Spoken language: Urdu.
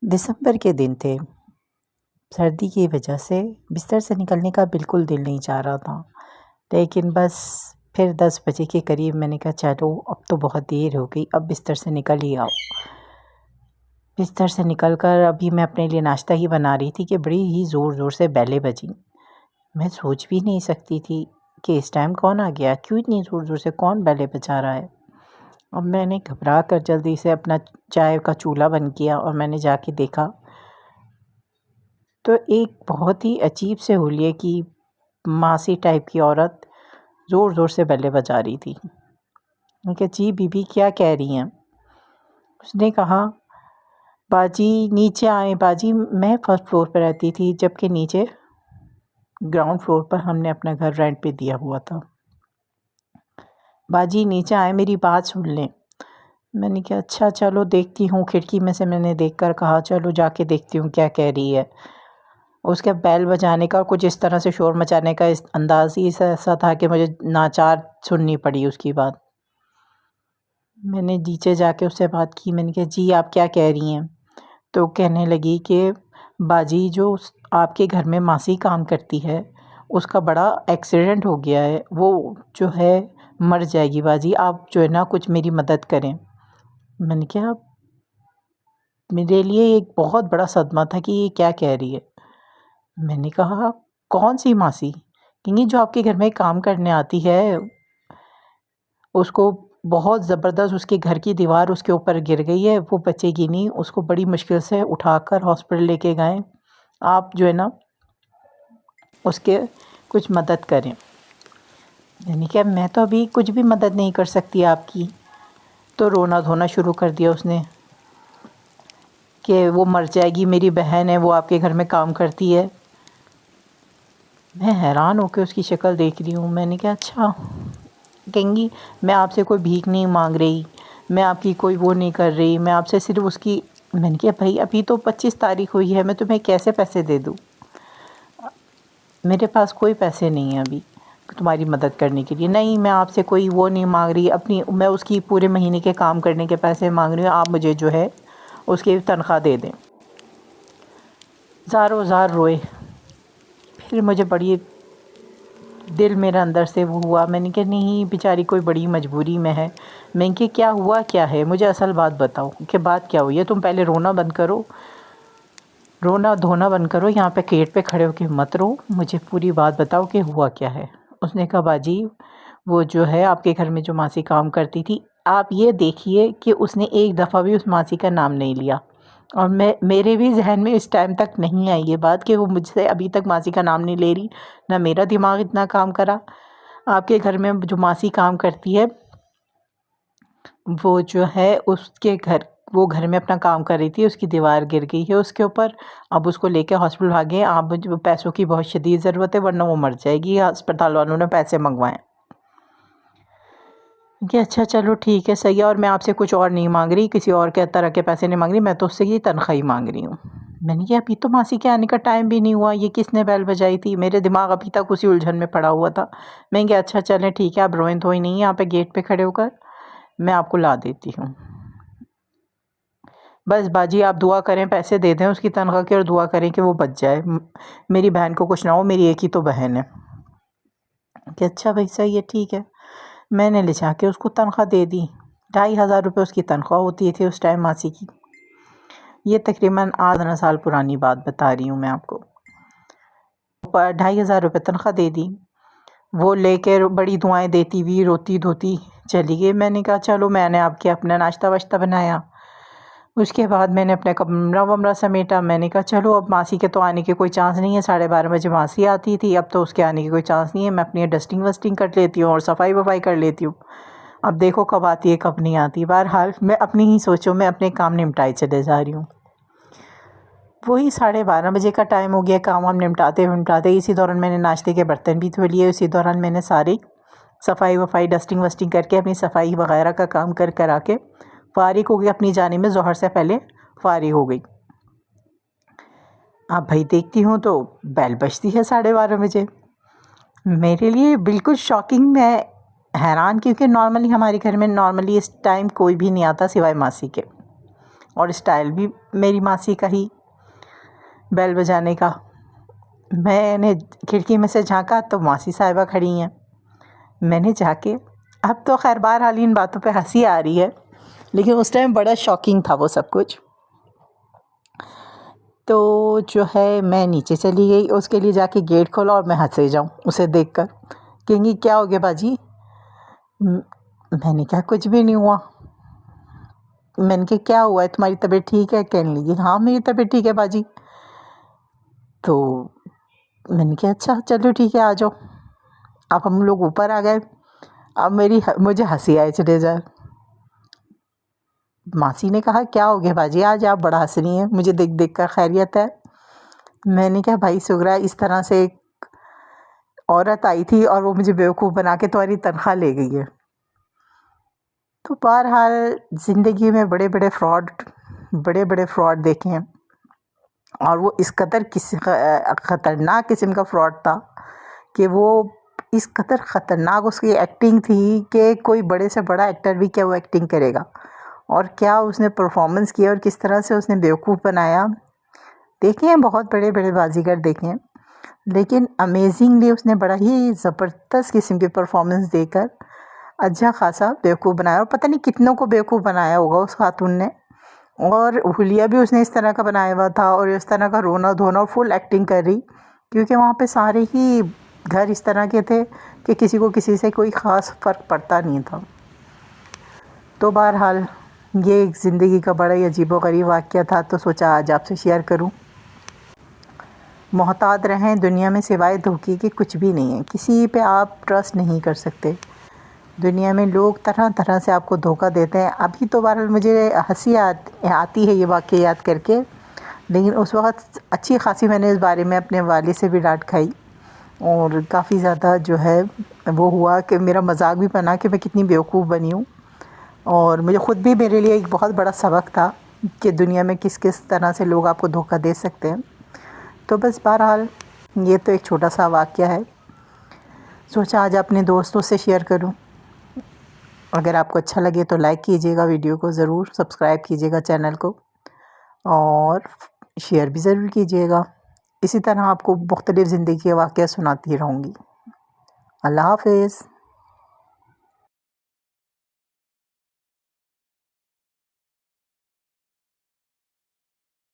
دسمبر کے دن تھے۔ سردی کی وجہ سے بستر سے نکلنے کا بالکل دل نہیں چاہ رہا تھا، لیکن بس پھر 10 بجے کے قریب میں نے کہا چلو اب تو بہت دیر ہو گئی، اب بستر سے نکل ہی آؤ۔ بستر سے نکل کر ابھی میں اپنے لیے ناشتہ ہی بنا رہی تھی کہ بڑی ہی زور زور سے بیلیں بجیں۔ میں سوچ بھی نہیں سکتی تھی کہ اس ٹائم کون آ گیا، کیوں اتنی زور زور سے کون بیلیں بجا رہا ہے۔ اب میں نے گھبرا کر جلدی سے اپنا چائے کا چولہا بند کیا اور میں نے جا کے دیکھا تو ایک بہت ہی عجیب سے حلیے کی ماسی ٹائپ کی عورت زور زور سے بیلیں بجا رہی تھی۔ میں کہ جی بی بی کیا کہہ رہی ہیں؟ اس نے کہا باجی نیچے آئیں، باجی میں فرسٹ فلور پہ رہتی تھی جبکہ نیچے گراؤنڈ فلور پر ہم نے اپنا گھر رینٹ پہ دیا ہوا تھا، باجی نیچے آئیں میری بات سن لیں۔ میں نے کہا اچھا چلو دیکھتی ہوں، کھڑکی میں سے میں نے دیکھ کر کہا چلو جا کے دیکھتی ہوں کیا کہہ رہی ہے۔ اس کے بیل بجانے کا کچھ اس طرح سے شور مچانے کا انداز ہی ایسا تھا کہ مجھے ناچار سننی پڑی اس کی بات۔ میں نے نیچے جا کے اس سے بات کی، میں نے کہا جی آپ کیا کہہ رہی ہیں؟ تو کہنے لگی کہ باجی جو آپ کے گھر میں ماسی کام کرتی ہے اس کا بڑا ایکسیڈنٹ ہو گیا ہے، وہ جو ہے مر جائے گی باجی، آپ جو ہے نا کچھ میری مدد کریں۔ میں نے کہا میرے لیے ایک بہت بڑا صدمہ تھا کہ یہ کیا کہہ رہی ہے۔ میں نے کہا کون سی ماسی؟ کہیں جو آپ کے گھر میں کام کرنے آتی ہے، اس کو بہت زبردست اس کے گھر کی دیوار اس کے اوپر گر گئی ہے، وہ بچے گی نہیں، اس کو بڑی مشکل سے اٹھا کر ہاسپٹل لے کے گئے، آپ جو ہے نا اس کے کچھ مدد کریں۔ میں نے کہا میں تو ابھی کچھ بھی مدد نہیں کر سکتی آپ کی۔ تو رونا دھونا شروع کر دیا اس نے کہ وہ مر جائے گی، میری بہن ہے وہ آپ کے گھر میں کام کرتی ہے۔ میں حیران ہو کے اس کی شکل دیکھ رہی ہوں۔ میں نے کہا اچھا، کہیں گی میں آپ سے کوئی بھیک نہیں مانگ رہی، میں آپ کی کوئی وہ نہیں کر رہی، میں آپ سے صرف اس کی۔ میں نے کہا بھائی ابھی تو 25 تاریخ ہوئی ہے، میں تمہیں کیسے پیسے دے دوں؟ میرے پاس کوئی پیسے نہیں ہیں ابھی تمہاری مدد کرنے کے لیے۔ نہیں میں آپ سے کوئی وہ نہیں مانگ رہی، اپنی میں اس کی پورے مہینے کے کام کرنے کے پیسے مانگ رہی ہوں، آپ مجھے جو ہے اس کی تنخواہ دے دیں۔ زاروں زار روئے۔ پھر مجھے بڑی دل میرا اندر سے وہ ہوا، میں نے کہا نہیں بیچاری کوئی بڑی مجبوری میں ہے۔ میں نے کہا کیا ہوا کیا ہے، مجھے اصل بات بتاؤ کہ بات کیا ہوئی ہے، تم پہلے رونا بند کرو، رونا دھونا بند کرو، یہاں پہ گیٹ پہ کھڑے ہو کے مت رو، مجھے پوری بات بتاؤ کہ ہوا کیا ہے۔ اس نے کہا باجی وہ جو ہے آپ کے گھر میں جو ماسی کام کرتی تھی، آپ یہ دیکھیے کہ اس نے ایک دفعہ بھی اس ماسی کا نام نہیں لیا، اور میرے بھی ذہن میں اس ٹائم تک نہیں آئی یہ بات کہ وہ مجھ سے ابھی تک ماسی کا نام نہیں لے رہی، نہ میرا دماغ اتنا کام کرا۔ آپ کے گھر میں جو ماسی کام کرتی ہے وہ جو ہے اس کے گھر، وہ گھر میں اپنا کام کر رہی تھی، اس کی دیوار گر گئی ہے اس کے اوپر، اب اس کو لے کے ہاسپٹل بھاگے، آپ مجھے پیسوں کی بہت شدید ضرورت ہے ورنہ وہ مر جائے گی، ہسپتال والوں نے پیسے منگوائے کہ اچھا چلو ٹھیک ہے صحیح ہے، اور میں آپ سے کچھ اور نہیں مانگ رہی، کسی اور کے طرح کے پیسے نہیں مانگ رہی، میں تو اس سے یہ تنخواہ ہی مانگ رہی ہوں۔ میں نے کہا ابھی تو ماسی کے آنے کا ٹائم بھی نہیں ہوا، یہ کس نے بیل بجائی تھی؟ میرے دماغ ابھی تک اسی الجھن میں پڑا ہوا تھا۔ میں نے کہا اچھا چلیں ٹھیک ہے، آپ روئیں دھوئیں نہیں، یہاں پہ گیٹ پہ کھڑے ہو کر میں آپ کو لا دیتی ہوں، بس باجی آپ دعا کریں پیسے دے دیں اس کی تنخواہ کی، اور دعا کریں کہ وہ بچ جائے، میری بہن کو کچھ نہ ہو، میری ایک ہی تو بہن ہے۔ کہ اچھا بھائی صحیح ہے ٹھیک ہے۔ میں نے لے جا کے اس کو تنخواہ دے دی، 2500 روپے اس کی تنخواہ ہوتی تھی اس ٹائم ماسی کی۔ یہ تقریباً 8 سال پرانی بات بتا رہی ہوں میں آپ کو۔ 2500 روپے تنخواہ دے دی، وہ لے کے بڑی دعائیں دیتی ہوئی روتی دھوتی چلی گئی۔ میں نے کہا چلو میں نے آپ کے اپنا ناشتہ واشتہ بنایا، اس کے بعد میں نے اپنا کمرہ ومرہ سمیٹا۔ میں نے کہا چلو اب ماسی کے تو آنے کے کوئی چانس نہیں ہے، 12:30 بجے ماسی آتی تھی، اب تو اس کے آنے کے کوئی چانس نہیں ہے، میں اپنی ڈسٹنگ وسٹنگ کر لیتی ہوں اور صفائی وفائی کر لیتی ہوں، اب دیکھو کب آتی ہے کب نہیں آتی۔ بہرحال میں اپنی ہی سوچوں میں اپنے کام نمٹائے چلے جا رہی ہوں۔ وہی 12:30 بجے کا ٹائم ہو گیا، کام وام نمٹاتے اسی دوران میں نے ناشتے کے برتن بھی دھو لیے، اسی دوران میں نے ساری صفائی وفائی ڈسٹنگ وسٹنگ کر کے اپنی صفائی وغیرہ کا کام کرا کے فارغ ہو گئی، اپنی جانب میں ظہر سے پہلے فارغ ہو گئی۔ اب بھائی دیکھتی ہوں تو بیل بجتی ہے 12:30 بجے، میرے لیے بالکل شاکنگ، میں حیران، کیونکہ نارملی ہمارے گھر میں نارملی اس ٹائم کوئی بھی نہیں آتا سوائے ماسی کے، اور اسٹائل بھی میری ماسی کا ہی بیل بجانے کا۔ میں نے کھڑکی میں سے جھانکا تو ماسی صاحبہ کھڑی ہیں۔ میں نے جا کے، اب تو خیر بہرحال ان باتوں پہ ہنسی آ رہی ہے، لیکن اس ٹائم بڑا شاکنگ تھا وہ سب کچھ۔ تو جو ہے میں نیچے چلی گئی، اس کے لیے جا کے گیٹ کھولا اور میں ہنسے جاؤں اسے دیکھ کر۔ کہیں گی کیا ہو گیا باجی؟ میں نے کہا کچھ بھی نہیں ہوا۔ میں نے کہا کیا ہوا ہے، تمہاری طبیعت ٹھیک ہے؟ کہنے لگی ہاں میری طبیعت ٹھیک ہے باجی۔ تو میں نے کہا اچھا چلو ٹھیک ہے آ جاؤ۔ اب ہم لوگ اوپر آ گئے۔ اب مجھے ہنسی آئے چلے جائے۔ ماسی نے کہا کیا ہو گیا باجی آج آپ بڑا ہنس رہی ہیں مجھے دیکھ دیکھ کر، خیریت ہے؟ میں نے کہا بھائی سغرا، اس طرح سے ایک عورت آئی تھی اور وہ مجھے بیوقوف بنا کے تمہاری تنخواہ لے گئی ہے۔ تو بہرحال زندگی میں بڑے بڑے فراڈ دیکھے ہیں، اور وہ اس قدر خطرناک قسم کا فراڈ تھا کہ وہ اس قدر خطرناک اس کی ایکٹنگ تھی کہ کوئی بڑے سے بڑا ایکٹر بھی کیا وہ ایکٹنگ کرے گا، اور کیا اس نے پرفارمنس کیا اور کس طرح سے اس نے بیوقوف بنایا۔ دیکھے ہیں بہت بڑے بازیگر دیکھے ہیں، لیکن امیزنگلی اس نے بڑا ہی زبردست قسم کی پرفارمنس دے کر اچھا خاصا بیوقوف بنایا، اور پتہ نہیں کتنوں کو بیوقوف بنایا ہوگا اس خاتون نے۔ اور حلیہ بھی اس نے اس طرح کا بنایا ہوا تھا، اور اس طرح کا رونا دھونا اور فل ایکٹنگ کر رہی، کیونکہ وہاں پہ سارے ہی گھر اس طرح کے تھے کہ کسی کو کسی سے کوئی خاص فرق پڑتا نہیں تھا۔ تو بہرحال یہ ایک زندگی کا بڑا ہی عجیب و غریب واقعہ تھا، تو سوچا آج آپ سے شیئر کروں۔ محتاط رہیں، دنیا میں سوائے دھوکے کے کچھ بھی نہیں ہے، کسی پہ آپ ٹرسٹ نہیں کر سکتے۔ دنیا میں لوگ طرح طرح سے آپ کو دھوکہ دیتے ہیں۔ ابھی تو بہرحال مجھے ہنسی آتی ہے یہ واقعہ یاد کر کے، لیکن اس وقت اچھی خاصی میں نے اس بارے میں اپنے والد سے بھی ڈانٹ کھائی، اور کافی زیادہ جو ہے وہ ہوا کہ میرا مذاق بھی بنا کہ میں کتنی بیوقوف بنی ہوں، اور مجھے خود بھی میرے لیے ایک بہت بڑا سبق تھا کہ دنیا میں کس کس طرح سے لوگ آپ کو دھوکہ دے سکتے ہیں۔ تو بس بہرحال یہ تو ایک چھوٹا سا واقعہ ہے، سوچا آج اپنے دوستوں سے شیئر کروں۔ اگر آپ کو اچھا لگے تو لائک کیجیے گا ویڈیو کو، ضرور سبسکرائب کیجیے گا چینل کو، اور شیئر بھی ضرور کیجیے گا۔ اسی طرح آپ کو مختلف زندگی کے واقعہ سناتی رہوں گی۔ اللہ حافظ۔